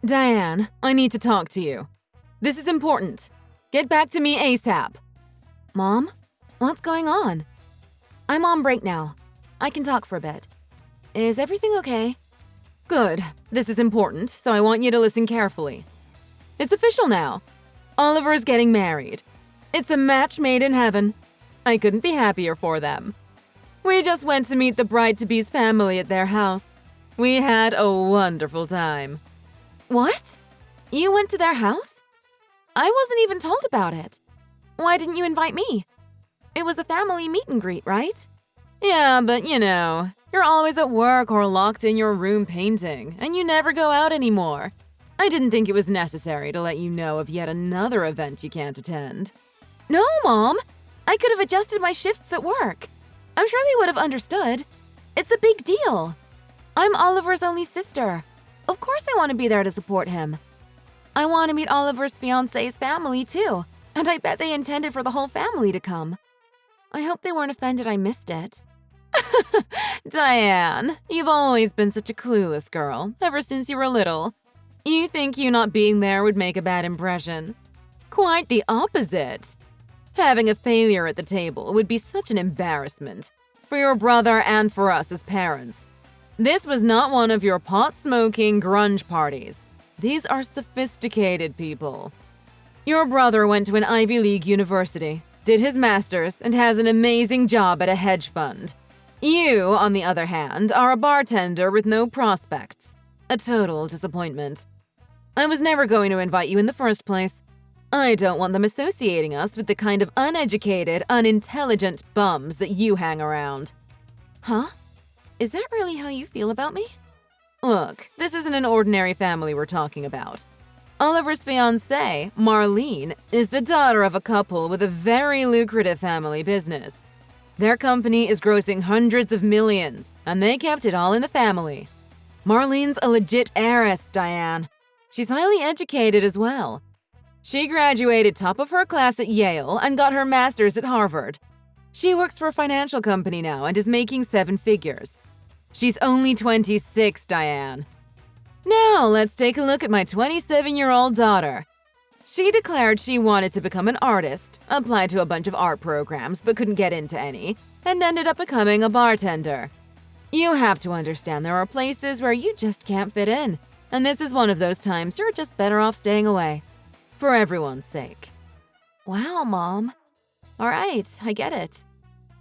Diane, I need to talk to you. This is important. Get back to me ASAP. Mom? What's going on? I'm on break now. I can talk for a bit. Is everything okay? Good. This is important, so I want you to listen carefully. It's official now. Oliver is getting married. It's a match made in heaven. I couldn't be happier for them. We just went to meet the bride-to-be's family at their house. We had a wonderful time. What? You went to their house? I wasn't even told about it. Why didn't you invite me? It was a family meet and greet, right? Yeah, but you know, you're always at work or locked in your room painting, and you never go out anymore. I didn't think it was necessary to let you know of yet another event you can't attend. No, Mom! I could have adjusted my shifts at work. I'm sure they would have understood. It's a big deal. I'm Oliver's only sister. Of course I want to be there to support him. I want to meet Oliver's fiancé's family, too, and I bet they intended for the whole family to come. I hope they weren't offended I missed it. Diane, you've always been such a clueless girl, ever since you were little. You think you not being there would make a bad impression. Quite the opposite. Having a failure at the table would be such an embarrassment for your brother and for us as parents. This was not one of your pot-smoking grunge parties. These are sophisticated people. Your brother went to an Ivy League university, did his master's, and has an amazing job at a hedge fund. You, on the other hand, are a bartender with no prospects. A total disappointment. I was never going to invite you in the first place. I don't want them associating us with the kind of uneducated, unintelligent bums that you hang around. Huh? Is that really how you feel about me? Look, this isn't an ordinary family we're talking about. Oliver's fiancée, Marlene, is the daughter of a couple with a very lucrative family business. Their company is grossing hundreds of millions, and they kept it all in the family. Marlene's a legit heiress, Diane. She's highly educated as well. She graduated top of her class at Yale and got her master's at Harvard. She works for a financial company now and is making 7 figures. She's only 26, Diane. Now let's take a look at my 27-year-old daughter. She declared she wanted to become an artist, applied to a bunch of art programs but couldn't get into any, and ended up becoming a bartender. You have to understand there are places where you just can't fit in, and this is one of those times you're just better off staying away. For everyone's sake. Wow, Mom. All right, I get it.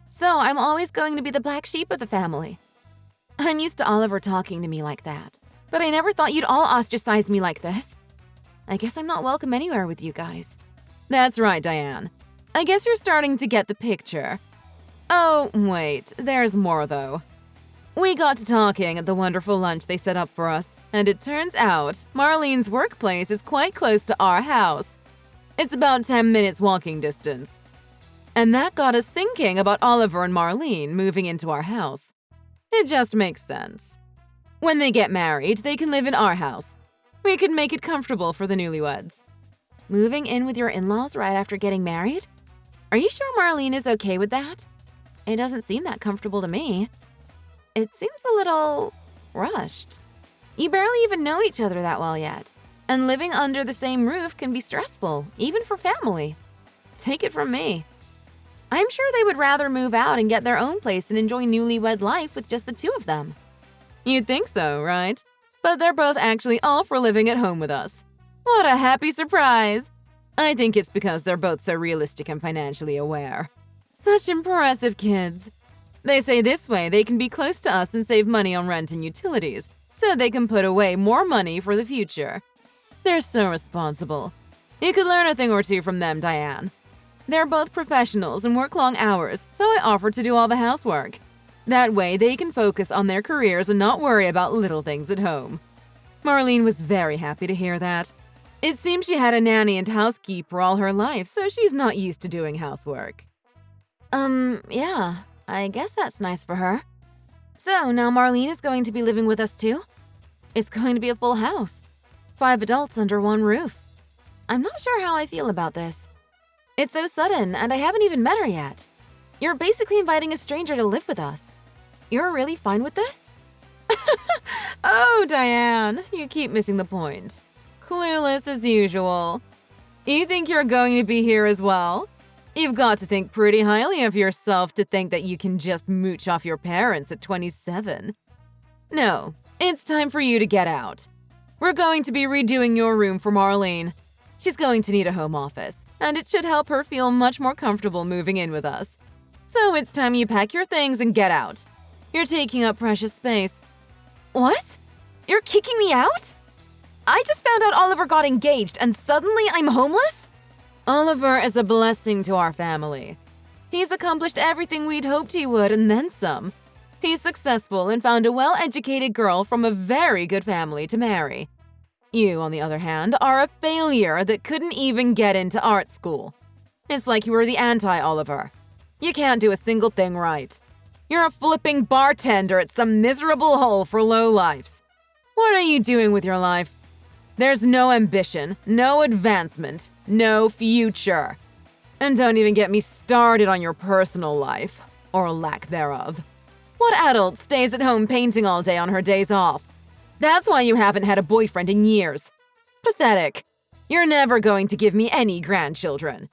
So I'm always going to be the black sheep of the family. I'm used to Oliver talking to me like that, but I never thought you'd all ostracize me like this. I guess I'm not welcome anywhere with you guys. That's right, Diane. I guess you're starting to get the picture. Oh, wait, there's more though. We got to talking at the wonderful lunch they set up for us, and it turns out Marlene's workplace is quite close to our house. It's about 10 minutes walking distance. And that got us thinking about Oliver and Marlene moving into our house. It just makes sense. When they get married, they can live in our house. We could make it comfortable for the newlyweds. Moving in with your in-laws right after getting married? Are you sure Marlene is okay with that? It doesn't seem that comfortable to me. It seems a little rushed. You barely even know each other that well yet, and living under the same roof can be stressful, even for family. Take it from me. I'm sure they would rather move out and get their own place and enjoy newlywed life with just the two of them. You'd think so, right? But they're both actually all for living at home with us. What a happy surprise! I think it's because they're both so realistic and financially aware. Such impressive kids. They say this way they can be close to us and save money on rent and utilities, so they can put away more money for the future. They're so responsible. You could learn a thing or two from them, Diane. They're both professionals and work long hours, so I offered to do all the housework. That way they can focus on their careers and not worry about little things at home. Marlene was very happy to hear that. It seems she had a nanny and housekeeper all her life, so she's not used to doing housework. Yeah, I guess that's nice for her. So now Marlene is going to be living with us too? It's going to be a full house. 5 adults under one roof. I'm not sure how I feel about this. It's so sudden, and I haven't even met her yet. You're basically inviting a stranger to live with us. You're really fine with this? Oh, Diane, you keep missing the point. Clueless as usual. You think you're going to be here as well? You've got to think pretty highly of yourself to think that you can just mooch off your parents at 27. No, it's time for you to get out. We're going to be redoing your room for Marlene. She's going to need a home office, and it should help her feel much more comfortable moving in with us. So it's time you pack your things and get out. You're taking up precious space. What? You're kicking me out? I just found out Oliver got engaged and suddenly I'm homeless? Oliver is a blessing to our family. He's accomplished everything we'd hoped he would and then some. He's successful and found a well-educated girl from a very good family to marry. You, on the other hand, are a failure that couldn't even get into art school. It's like you were the anti-Oliver. You can't do a single thing right. You're a flipping bartender at some miserable hole for lowlifes. What are you doing with your life? There's no ambition, no advancement, no future. And don't even get me started on your personal life, or lack thereof. What adult stays at home painting all day on her days off? That's why you haven't had a boyfriend in years. Pathetic. You're never going to give me any grandchildren.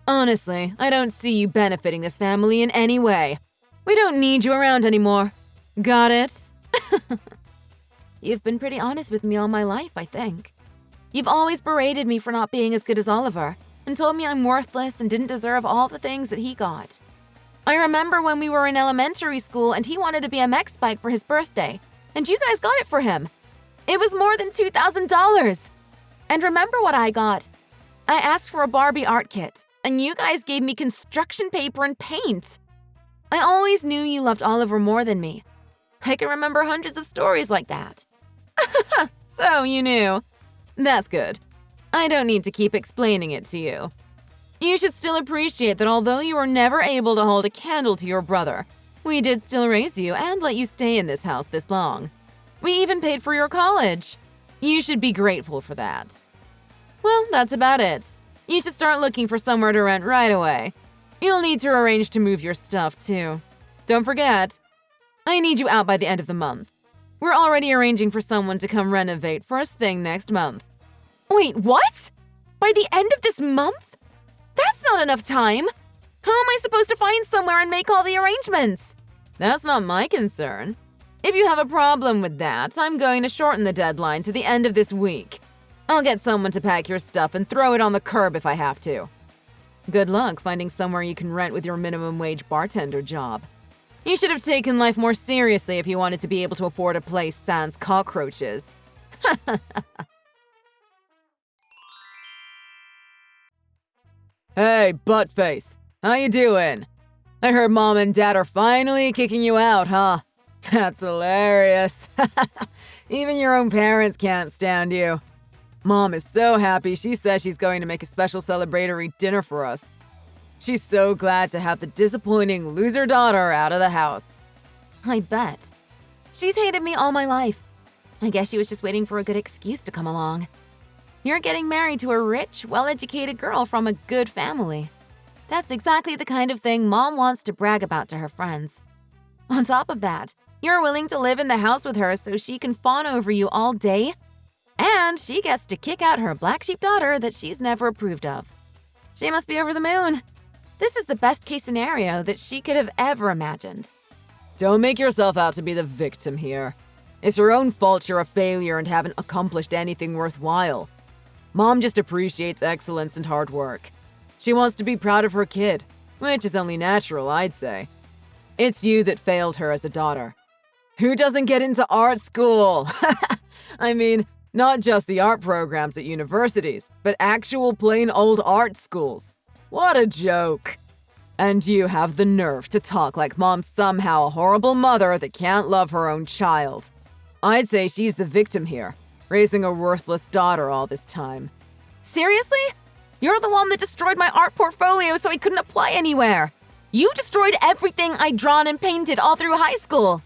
Honestly, I don't see you benefiting this family in any way. We don't need you around anymore. Got it? You've been pretty honest with me all my life, I think. You've always berated me for not being as good as Oliver and told me I'm worthless and didn't deserve all the things that he got. I remember when we were in elementary school and he wanted a BMX bike for his birthday, and you guys got it for him. It was more than $2,000. And remember what I got? I asked for a Barbie art kit, and you guys gave me construction paper and paint. I always knew you loved Oliver more than me. I can remember hundreds of stories like that. So you knew. That's good. I don't need to keep explaining it to you. You should still appreciate that although you were never able to hold a candle to your brother, we did still raise you and let you stay in this house this long. We even paid for your college. You should be grateful for that. Well, that's about it. You should start looking for somewhere to rent right away. You'll need to arrange to move your stuff, too. Don't forget, I need you out by the end of the month. We're already arranging for someone to come renovate first thing next month. Wait, what? By the end of this month? That's not enough time. How am I supposed to find somewhere and make all the arrangements? That's not my concern. If you have a problem with that, I'm going to shorten the deadline to the end of this week. I'll get someone to pack your stuff and throw it on the curb if I have to. Good luck finding somewhere you can rent with your minimum wage bartender job. You should have taken life more seriously if you wanted to be able to afford a place sans cockroaches. Hey, buttface. How you doing? I heard Mom and Dad are finally kicking you out, huh? That's hilarious. Even your own parents can't stand you. Mom is so happy she says she's going to make a special celebratory dinner for us. She's so glad to have the disappointing loser daughter out of the house. I bet. She's hated me all my life. I guess she was just waiting for a good excuse to come along. You're getting married to a rich, well-educated girl from a good family. That's exactly the kind of thing Mom wants to brag about to her friends. On top of that, you're willing to live in the house with her so she can fawn over you all day, and she gets to kick out her black sheep daughter that she's never approved of. She must be over the moon. This is the best-case scenario that she could have ever imagined. Don't make yourself out to be the victim here. It's your own fault you're a failure and haven't accomplished anything worthwhile. Mom just appreciates excellence and hard work. She wants to be proud of her kid, which is only natural, I'd say. It's you that failed her as a daughter. Who doesn't get into art school? I mean, not just the art programs at universities, but actual plain old art schools. What a joke. And you have the nerve to talk like Mom's somehow a horrible mother that can't love her own child. I'd say she's the victim here, raising a worthless daughter all this time. Seriously? You're the one that destroyed my art portfolio so I couldn't apply anywhere. You destroyed everything I'd drawn and painted all through high school.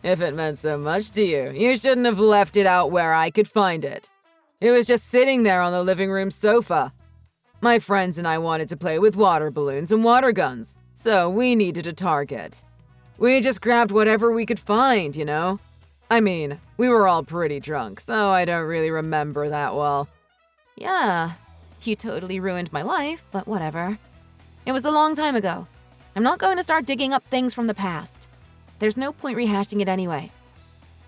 If it meant so much to you, you shouldn't have left it out where I could find it. It was just sitting there on the living room sofa. My friends and I wanted to play with water balloons and water guns, so we needed a target. We just grabbed whatever we could find, you know? I mean, we were all pretty drunk, so I don't really remember that well. Yeah, you totally ruined my life, but whatever. It was a long time ago. I'm not going to start digging up things from the past. There's no point rehashing it anyway.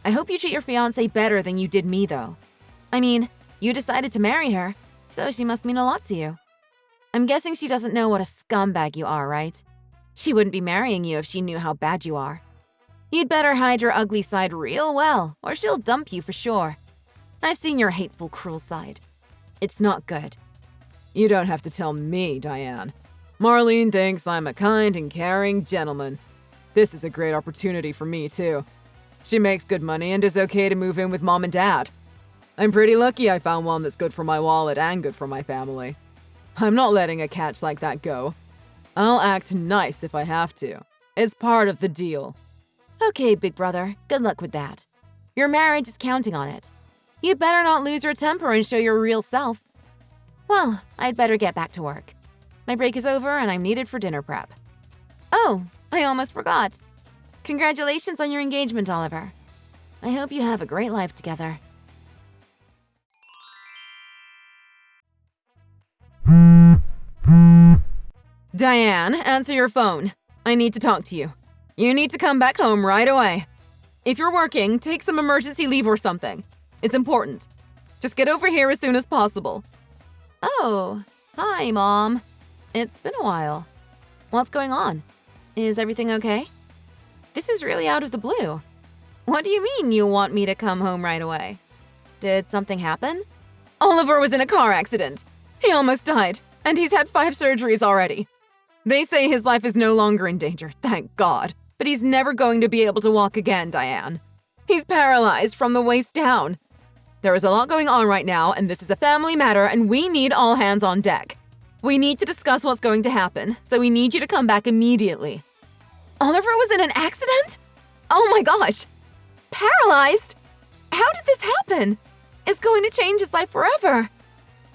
I hope you treat your fiancée better than you did me, though. I mean, you decided to marry her, so she must mean a lot to you. I'm guessing she doesn't know what a scumbag you are, right? She wouldn't be marrying you if she knew how bad you are. You'd better hide your ugly side real well, or she'll dump you for sure. I've seen your hateful, cruel side. It's not good. You don't have to tell me, Diane. Marlene thinks I'm a kind and caring gentleman. This is a great opportunity for me, too. She makes good money and is okay to move in with Mom and Dad. I'm pretty lucky I found one that's good for my wallet and good for my family. I'm not letting a catch like that go. I'll act nice if I have to. It's part of the deal. Okay, big brother, good luck with that. Your marriage is counting on it. You better not lose your temper and show your real self. Well, I'd better get back to work. My break is over and I'm needed for dinner prep. Oh, I almost forgot. Congratulations on your engagement, Oliver. I hope you have a great life together. Diane, answer your phone. I need to talk to you. You need to come back home right away. If you're working, take some emergency leave or something. It's important. Just get over here as soon as possible. Oh, hi, Mom. It's been a while. What's going on? Is everything okay? This is really out of the blue. What do you mean you want me to come home right away? Did something happen? Oliver was in a car accident. He almost died, and he's had 5 surgeries already. They say his life is no longer in danger, thank God. But he's never going to be able to walk again, Diane. He's paralyzed from the waist down. There is a lot going on right now, and this is a family matter, and we need all hands on deck. We need to discuss what's going to happen, so we need you to come back immediately. Oliver was in an accident? Oh my gosh! Paralyzed? How did this happen? It's going to change his life forever.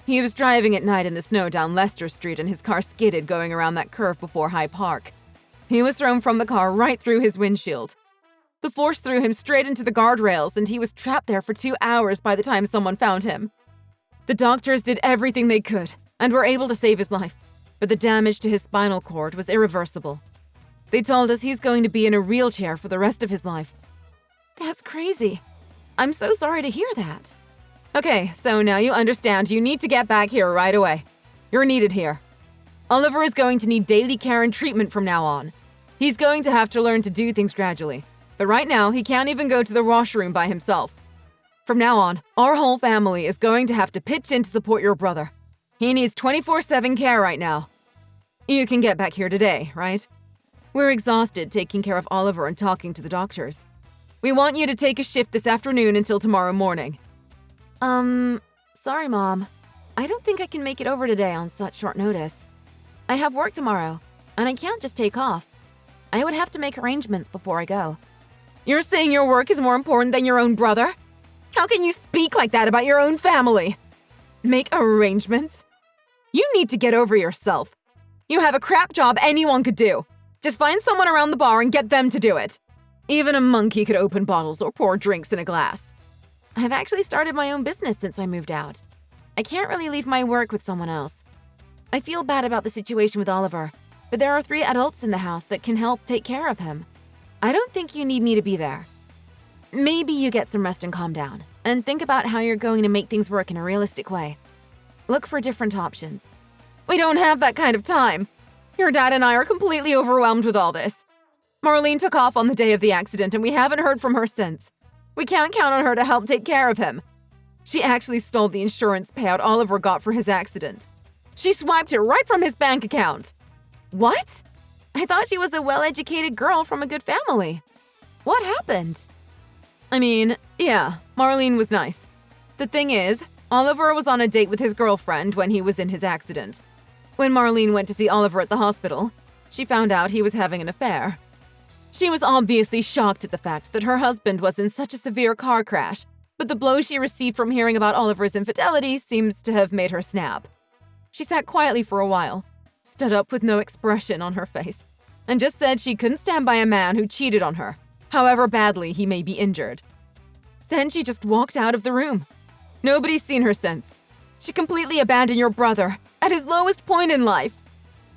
He was driving at night in the snow down Leicester Street and his car skidded going around that curve before High Park. He was thrown from the car right through his windshield. The force threw him straight into the guardrails and he was trapped there for 2 hours by the time someone found him. The doctors did everything they could and were able to save his life, but the damage to his spinal cord was irreversible. They told us he's going to be in a wheelchair for the rest of his life. That's crazy. I'm so sorry to hear that. Okay, so now you understand you need to get back here right away. You're needed here. Oliver is going to need daily care and treatment from now on. He's going to have to learn to do things gradually, but right now he can't even go to the washroom by himself. From now on, our whole family is going to have to pitch in to support your brother. He needs 24/7 care right now. You can get back here today, right? We're exhausted taking care of Oliver and talking to the doctors. We want you to take a shift this afternoon until tomorrow morning. Sorry, Mom. I don't think I can make it over today on such short notice. I have work tomorrow, and I can't just take off. I would have to make arrangements before I go. You're saying your work is more important than your own brother? How can you speak like that about your own family? Make arrangements? You need to get over yourself. You have a crap job anyone could do. Just find someone around the bar and get them to do it. Even a monkey could open bottles or pour drinks in a glass. I've actually started my own business since I moved out. I can't really leave my work with someone else. I feel bad about the situation with Oliver, but there are 3 adults in the house that can help take care of him. I don't think you need me to be there. Maybe you get some rest and calm down, and think about how you're going to make things work in a realistic way. Look for different options. We don't have that kind of time. Your dad and I are completely overwhelmed with all this. Marlene took off on the day of the accident, and we haven't heard from her since. We can't count on her to help take care of him. She actually stole the insurance payout Oliver got for his accident. She swiped it right from his bank account. What? I thought she was a well-educated girl from a good family. What happened? I mean, yeah, Marlene was nice. The thing is, Oliver was on a date with his girlfriend when he was in his accident. When Marlene went to see Oliver at the hospital, she found out he was having an affair. She was obviously shocked at the fact that her husband was in such a severe car crash, but the blow she received from hearing about Oliver's infidelity seems to have made her snap. She sat quietly for a while, stood up with no expression on her face, and just said she couldn't stand by a man who cheated on her, however badly he may be injured. Then she just walked out of the room. Nobody's seen her since. She completely abandoned your brother at his lowest point in life.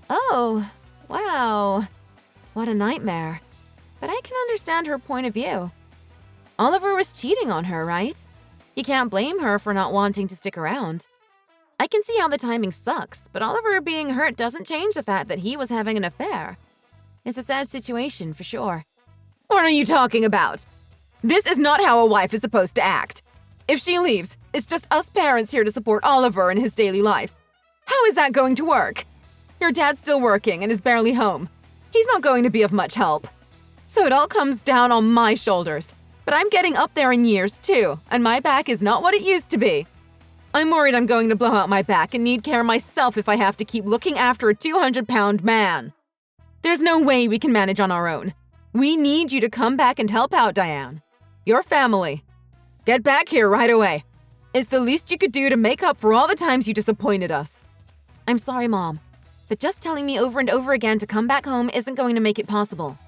Oh, wow. What a nightmare. But I can understand her point of view. Oliver was cheating on her, right? You can't blame her for not wanting to stick around. I can see how the timing sucks, but Oliver being hurt doesn't change the fact that he was having an affair. It's a sad situation for sure. What are you talking about? This is not how a wife is supposed to act. If she leaves, it's just us parents here to support Oliver in his daily life. How is that going to work? Your dad's still working and is barely home. He's not going to be of much help. So it all comes down on my shoulders. But I'm getting up there in years too, and my back is not what it used to be. I'm worried I'm going to blow out my back and need care myself if I have to keep looking after a 200-pound man. There's no way we can manage on our own. We need you to come back and help out, Diane. Your family. Get back here right away. It's the least you could do to make up for all the times you disappointed us. I'm sorry, Mom, but just telling me over and over again to come back home isn't going to make it possible.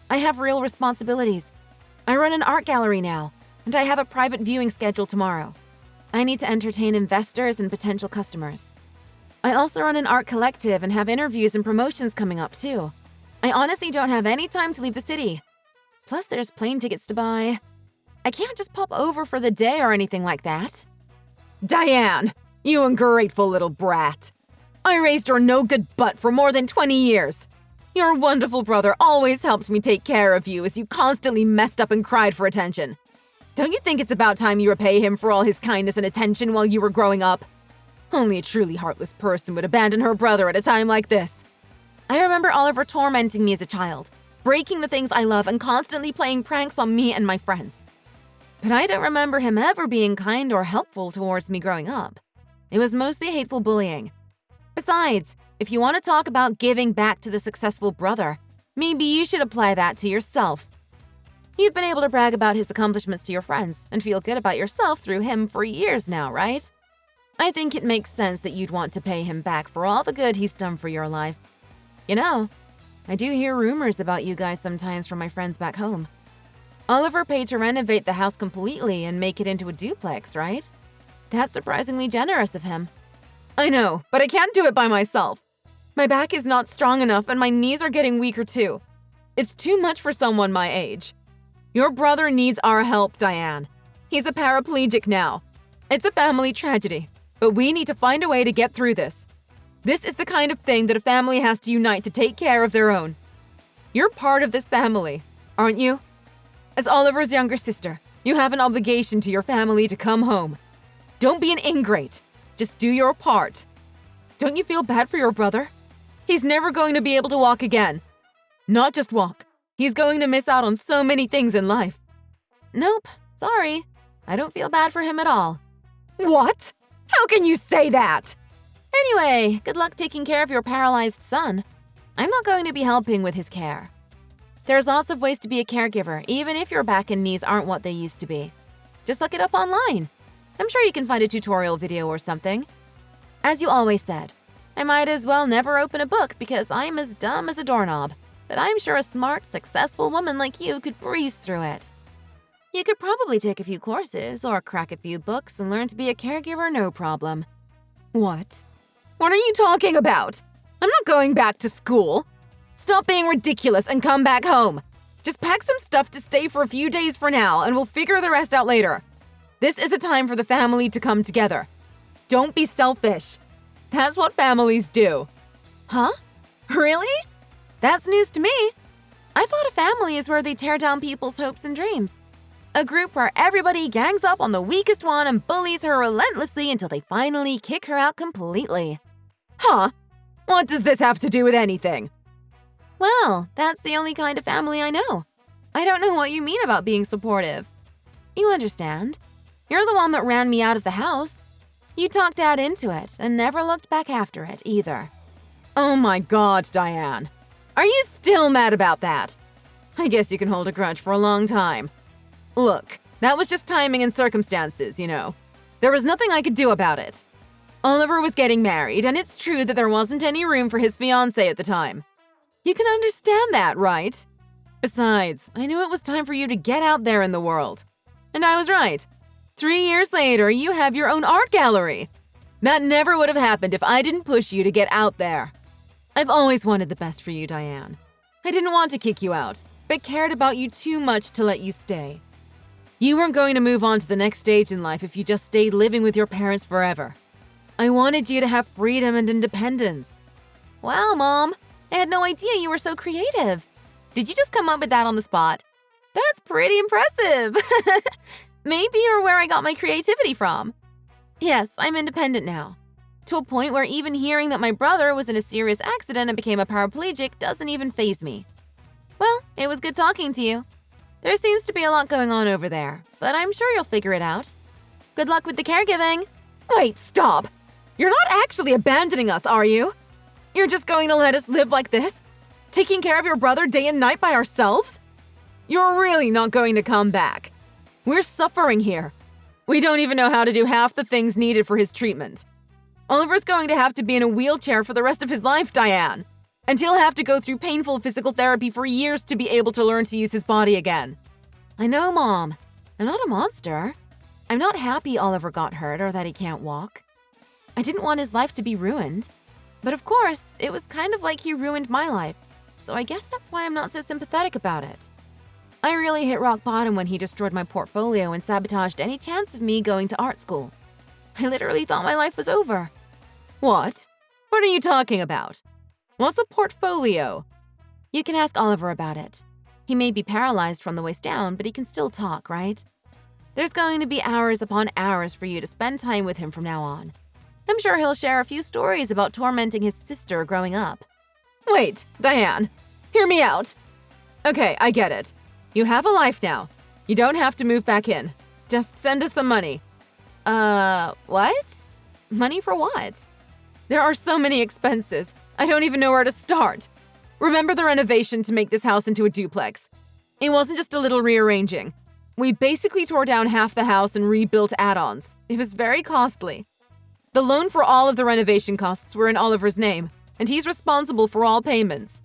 I have real responsibilities. I run an art gallery now, and I have a private viewing schedule tomorrow. I need to entertain investors and potential customers. I also run an art collective and have interviews and promotions coming up too. I honestly don't have any time to leave the city. Plus, there's plane tickets to buy. I can't just pop over for the day or anything like that. Diane, you ungrateful little brat. I raised your no-good butt for more than 20 years. Your wonderful brother always helped me take care of you as you constantly messed up and cried for attention. Don't you think it's about time you repay him for all his kindness and attention while you were growing up? Only a truly heartless person would abandon her brother at a time like this. I remember Oliver tormenting me as a child, breaking the things I love and constantly playing pranks on me and my friends. But I don't remember him ever being kind or helpful towards me growing up. It was mostly hateful bullying. Besides, if you want to talk about giving back to the successful brother, maybe you should apply that to yourself. You've been able to brag about his accomplishments to your friends and feel good about yourself through him for years now, right? I think it makes sense that you'd want to pay him back for all the good he's done for your life. You know, I do hear rumors about you guys sometimes from my friends back home. Oliver paid to renovate the house completely and make it into a duplex, right? That's surprisingly generous of him. I know, but I can't do it by myself. My back is not strong enough and my knees are getting weaker too. It's too much for someone my age. Your brother needs our help, Diane. He's a paraplegic now. It's a family tragedy, but we need to find a way to get through this. This is the kind of thing that a family has to unite to take care of their own. You're part of this family, aren't you? As Oliver's younger sister, you have an obligation to your family to come home. Don't be an ingrate. Just do your part. Don't you feel bad for your brother? He's never going to be able to walk again. Not just walk. He's going to miss out on so many things in life. Nope, sorry. I don't feel bad for him at all. What? How can you say that? Anyway, good luck taking care of your paralyzed son. I'm not going to be helping with his care. There's lots of ways to be a caregiver, even if your back and knees aren't what they used to be. Just look it up online. I'm sure you can find a tutorial video or something. As you always said, I might as well never open a book because I'm as dumb as a doorknob, but I'm sure a smart, successful woman like you could breeze through it. You could probably take a few courses or crack a few books and learn to be a caregiver no problem. What? What are you talking about? I'm not going back to school. Stop being ridiculous and come back home. Just pack some stuff to stay for a few days for now and we'll figure the rest out later. This is a time for the family to come together. Don't be selfish. That's what families do. Huh? Really? That's news to me. I thought a family is where they tear down people's hopes and dreams. A group where everybody gangs up on the weakest one and bullies her relentlessly until they finally kick her out completely. Huh? What does this have to do with anything? Well, that's the only kind of family I know. I don't know what you mean about being supportive. You understand. You're the one that ran me out of the house. You talked Dad into it and never looked back after it either. Oh my God, Diane. Are you still mad about that? I guess you can hold a grudge for a long time. Look, that was just timing and circumstances, you know. There was nothing I could do about it. Oliver was getting married, and it's true that there wasn't any room for his fiancée at the time. You can understand that, right? Besides, I knew it was time for you to get out there in the world. And I was right. 3 years later, you have your own art gallery. That never would have happened if I didn't push you to get out there. I've always wanted the best for you, Diane. I didn't want to kick you out, but cared about you too much to let you stay. You weren't going to move on to the next stage in life if you just stayed living with your parents forever. I wanted you to have freedom and independence. Wow, Mom. I had no idea you were so creative. Did you just come up with that on the spot? That's pretty impressive. Maybe you're where I got my creativity from. Yes, I'm independent now. To a point where even hearing that my brother was in a serious accident and became a paraplegic doesn't even faze me. Well, it was good talking to you. There seems to be a lot going on over there, but I'm sure you'll figure it out. Good luck with the caregiving. Wait, stop! You're not actually abandoning us, are you? You're just going to let us live like this? Taking care of your brother day and night by ourselves? You're really not going to come back. We're suffering here. We don't even know how to do half the things needed for his treatment. Oliver's going to have to be in a wheelchair for the rest of his life, Diane. And he'll have to go through painful physical therapy for years to be able to learn to use his body again. I know, Mom. I'm not a monster. I'm not happy Oliver got hurt or that he can't walk. I didn't want his life to be ruined. But of course, it was kind of like he ruined my life. So I guess that's why I'm not so sympathetic about it. I really hit rock bottom when he destroyed my portfolio and sabotaged any chance of me going to art school. I literally thought my life was over. What? What are you talking about? What's a portfolio? You can ask Oliver about it. He may be paralyzed from the waist down, but he can still talk, right? There's going to be hours upon hours for you to spend time with him from now on. I'm sure he'll share a few stories about tormenting his sister growing up. Wait, Diane, hear me out. Okay, I get it. You have a life now. You don't have to move back in. Just send us some money. What? Money for what? There are so many expenses. I don't even know where to start. Remember the renovation to make this house into a duplex? It wasn't just a little rearranging. We basically tore down half the house and rebuilt add-ons. It was very costly. The loan for all of the renovation costs were in Oliver's name, and he's responsible for all payments.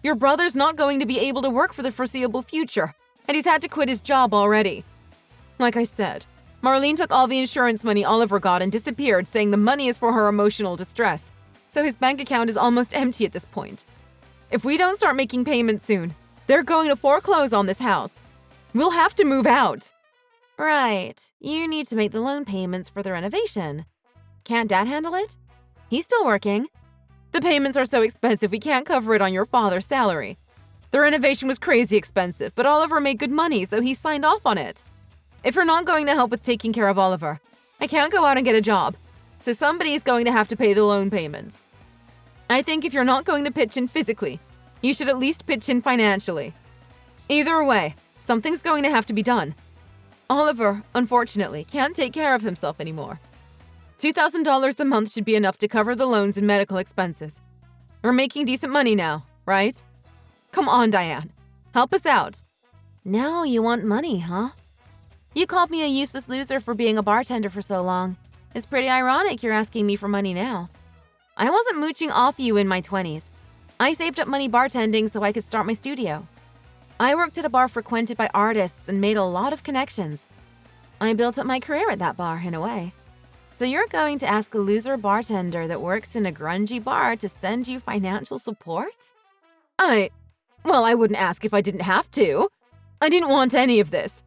Your brother's not going to be able to work for the foreseeable future, and he's had to quit his job already. Like I said, Marlene took all the insurance money Oliver got and disappeared, saying the money is for her emotional distress, so his bank account is almost empty at this point. If we don't start making payments soon, they're going to foreclose on this house. We'll have to move out. Right. You need to make the loan payments for the renovation. Can't Dad handle it? He's still working. The payments are so expensive we can't cover it on your father's salary. The renovation was crazy expensive, but Oliver made good money, so he signed off on it. If you're not going to help with taking care of Oliver, I can't go out and get a job, so somebody's going to have to pay the loan payments. I think if you're not going to pitch in physically, you should at least pitch in financially. Either way, something's going to have to be done. Oliver, unfortunately, can't take care of himself anymore. $2,000 a month should be enough to cover the loans and medical expenses. We're making decent money now, right? Come on, Diane. Help us out. Now you want money, huh? You called me a useless loser for being a bartender for so long. It's pretty ironic you're asking me for money now. I wasn't mooching off you in my 20s. I saved up money bartending so I could start my studio. I worked at a bar frequented by artists and made a lot of connections. I built up my career at that bar, in a way. So you're going to ask a loser bartender that works in a grungy bar to send you financial support? I wouldn't ask if I didn't have to. I didn't want any of this.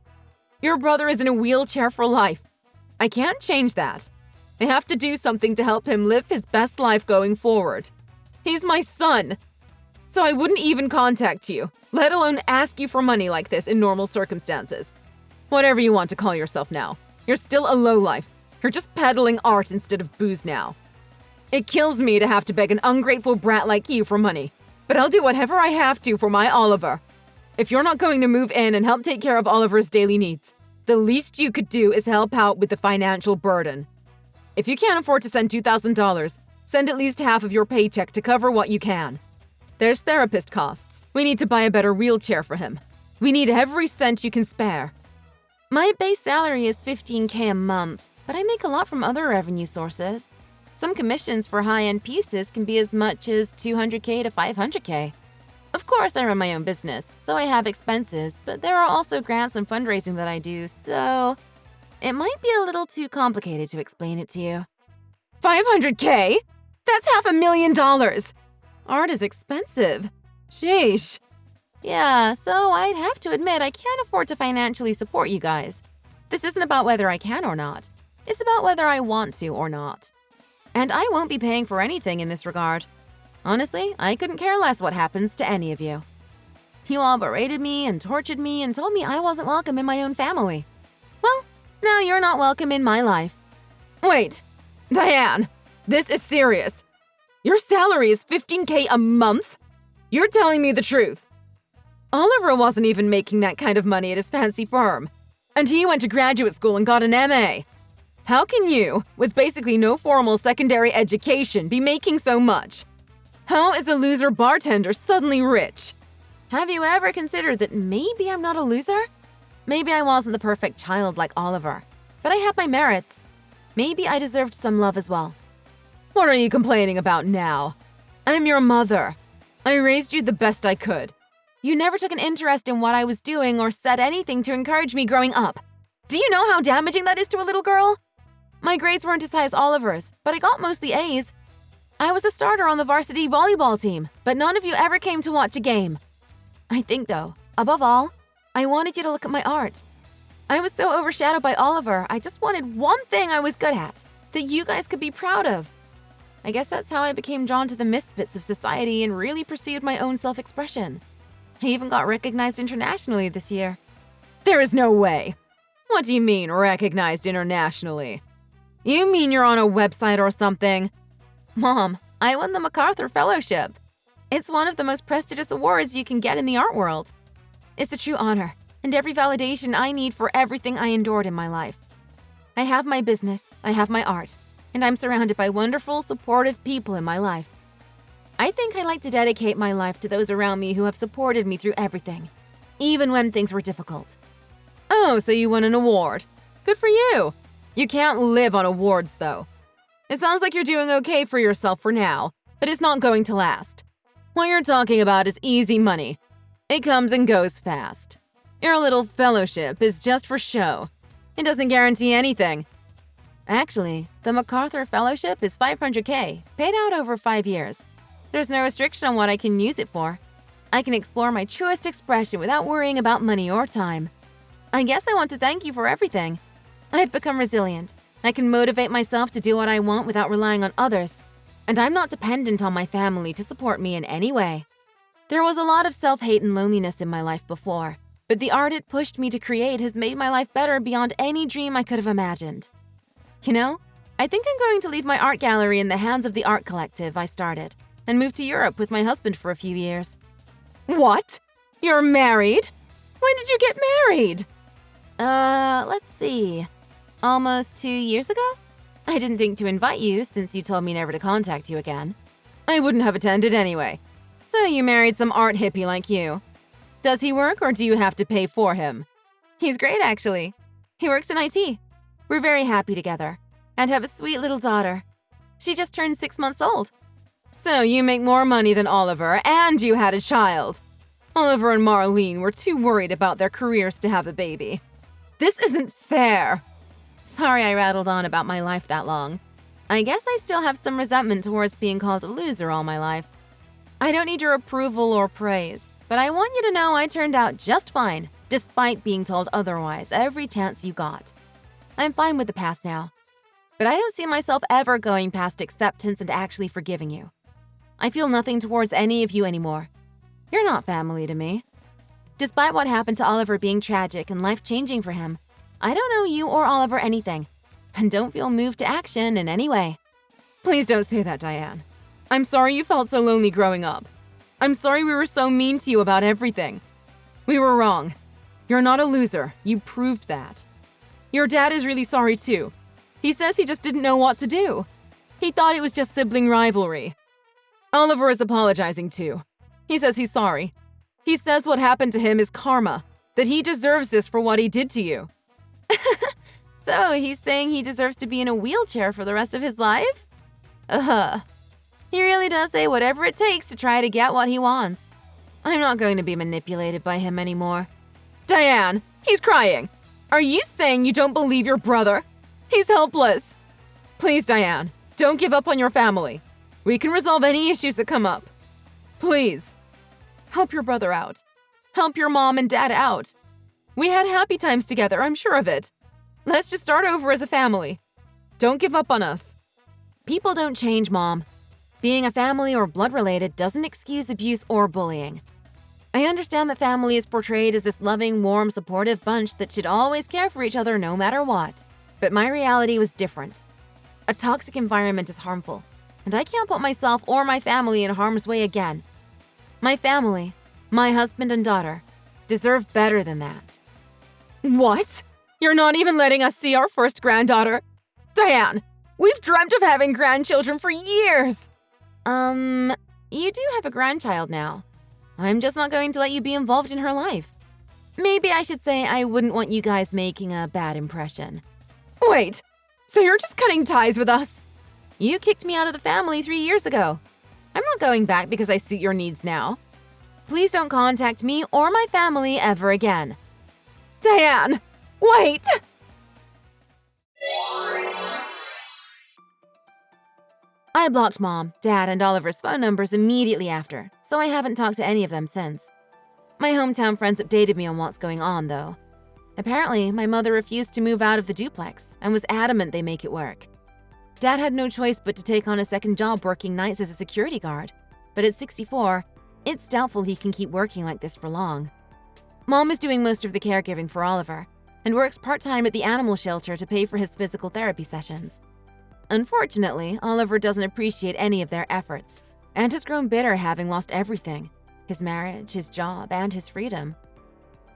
Your brother is in a wheelchair for life. I can't change that. I have to do something to help him live his best life going forward. He's my son. So I wouldn't even contact you, let alone ask you for money like this in normal circumstances. Whatever you want to call yourself now. You're still a lowlife. You're just peddling art instead of booze now. It kills me to have to beg an ungrateful brat like you for money, but I'll do whatever I have to for my Oliver. If you're not going to move in and help take care of Oliver's daily needs, the least you could do is help out with the financial burden. If you can't afford to send $2,000, send at least half of your paycheck to cover what you can. There's therapist costs. We need to buy a better wheelchair for him. We need every cent you can spare. My base salary is $15K a month, but I make a lot from other revenue sources. Some commissions for high-end pieces can be as much as $200K to $500K. Of course, I run my own business, so I have expenses, but there are also grants and fundraising that I do, so it might be a little too complicated to explain it to you. $500K? That's $500,000! Art is expensive. Sheesh. Yeah, so I'd have to admit I can't afford to financially support you guys. This isn't about whether I can or not. It's about whether I want to or not. And I won't be paying for anything in this regard. Honestly, I couldn't care less what happens to any of you. You all berated me and tortured me and told me I wasn't welcome in my own family. Well, now you're not welcome in my life. Wait, Diane, this is serious. Your salary is $15K a month? You're telling me the truth. Oliver wasn't even making that kind of money at his fancy firm. And he went to graduate school and got an MA. How can you, with basically no formal secondary education, be making so much? How is a loser bartender suddenly rich? Have you ever considered that maybe I'm not a loser? Maybe I wasn't the perfect child like Oliver, but I have my merits. Maybe I deserved some love as well. What are you complaining about now? I'm your mother. I raised you the best I could. You never took an interest in what I was doing or said anything to encourage me growing up. Do you know how damaging that is to a little girl? My grades weren't as high as Oliver's, but I got mostly A's. I was a starter on the varsity volleyball team, but none of you ever came to watch a game. I think, though, above all, I wanted you to look at my art. I was so overshadowed by Oliver, I just wanted one thing I was good at, that you guys could be proud of. I guess that's how I became drawn to the misfits of society and really pursued my own self-expression. I even got recognized internationally this year. There is no way. What do you mean, recognized internationally? You mean you're on a website or something? Mom, I won the MacArthur Fellowship. It's one of the most prestigious awards you can get in the art world. It's a true honor, and every validation I need for everything I endured in my life. I have my business, I have my art, and I'm surrounded by wonderful, supportive people in my life. I think I like to dedicate my life to those around me who have supported me through everything, even when things were difficult. Oh, so you won an award. Good for you. You can't live on awards, though. It sounds like you're doing okay for yourself for now, but it's not going to last. What you're talking about is easy money. It comes and goes fast. Your little fellowship is just for show. It doesn't guarantee anything. Actually, the MacArthur Fellowship is $500K, paid out over 5 years. There's no restriction on what I can use it for. I can explore my truest expression without worrying about money or time. I guess I want to thank you for everything. I've become resilient. I can motivate myself to do what I want without relying on others. And I'm not dependent on my family to support me in any way. There was a lot of self-hate and loneliness in my life before, but the art it pushed me to create has made my life better beyond any dream I could have imagined. You know, I think I'm going to leave my art gallery in the hands of the art collective I started and move to Europe with my husband for a few years. What? You're married? When did you get married? Let's see. Almost 2 years ago? I didn't think to invite you since you told me never to contact you again. I wouldn't have attended anyway. So you married some art hippie like you. Does he work or do you have to pay for him? He's great, actually. He works in IT. We're very happy together and have a sweet little daughter. She just turned 6 months old. So you make more money than Oliver and you had a child. Oliver and Marlene were too worried about their careers to have a baby. This isn't fair. Sorry I rattled on about my life that long. I guess I still have some resentment towards being called a loser all my life. I don't need your approval or praise, but I want you to know I turned out just fine, despite being told otherwise every chance you got. I'm fine with the past now, but I don't see myself ever going past acceptance and actually forgiving you. I feel nothing towards any of you anymore. You're not family to me. Despite what happened to Oliver being tragic and life-changing for him, I don't owe you or Oliver anything, and don't feel moved to action in any way. Please don't say that, Diane. I'm sorry you felt so lonely growing up. I'm sorry we were so mean to you about everything. We were wrong. You're not a loser. You proved that. Your dad is really sorry too. He says he just didn't know what to do. He thought it was just sibling rivalry. Oliver is apologizing too. He says he's sorry. He says what happened to him is karma, that he deserves this for what he did to you. So he's saying he deserves to be in a wheelchair for the rest of his life? He really does say whatever it takes to try to get what he wants. I'm not going to be manipulated by him anymore. Diane, he's crying. Are you saying you don't believe your brother? He's helpless. Please, Diane, don't give up on your family. We can resolve any issues that come up. Please, help your brother out. Help your mom and dad out. We had happy times together, I'm sure of it. Let's just start over as a family. Don't give up on us. People don't change, Mom. Being a family or blood-related doesn't excuse abuse or bullying. I understand that family is portrayed as this loving, warm, supportive bunch that should always care for each other no matter what. But my reality was different. A toxic environment is harmful, and I can't put myself or my family in harm's way again. My family, my husband and daughter, deserve better than that. What? You're not even letting us see our first granddaughter? Diane, we've dreamt of having grandchildren for years. You do have a grandchild now. I'm just not going to let you be involved in her life. Maybe I should say I wouldn't want you guys making a bad impression. Wait, so you're just cutting ties with us? You kicked me out of the family 3 years ago. I'm not going back because I suit your needs now. Please don't contact me or my family ever again. Diane, wait! I blocked Mom, Dad, and Oliver's phone numbers immediately after, so I haven't talked to any of them since. My hometown friends updated me on what's going on, though. Apparently, my mother refused to move out of the duplex and was adamant they make it work. Dad had no choice but to take on a second job working nights as a security guard, but at 64, it's doubtful he can keep working like this for long. Mom is doing most of the caregiving for Oliver and works part-time at the animal shelter to pay for his physical therapy sessions. Unfortunately, Oliver doesn't appreciate any of their efforts and has grown bitter having lost everything: his marriage, his job, and his freedom.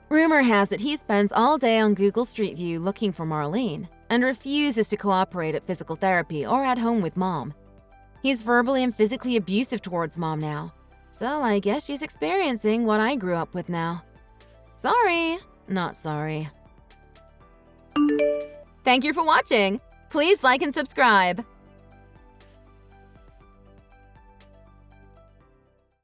Rumor has it he spends all day on Google Street View looking for Marlene and refuses to cooperate at physical therapy or at home with Mom. He's verbally and physically abusive towards Mom now, so I guess she's experiencing what I grew up with now. Sorry, not sorry. Thank you for watching. Please like and subscribe.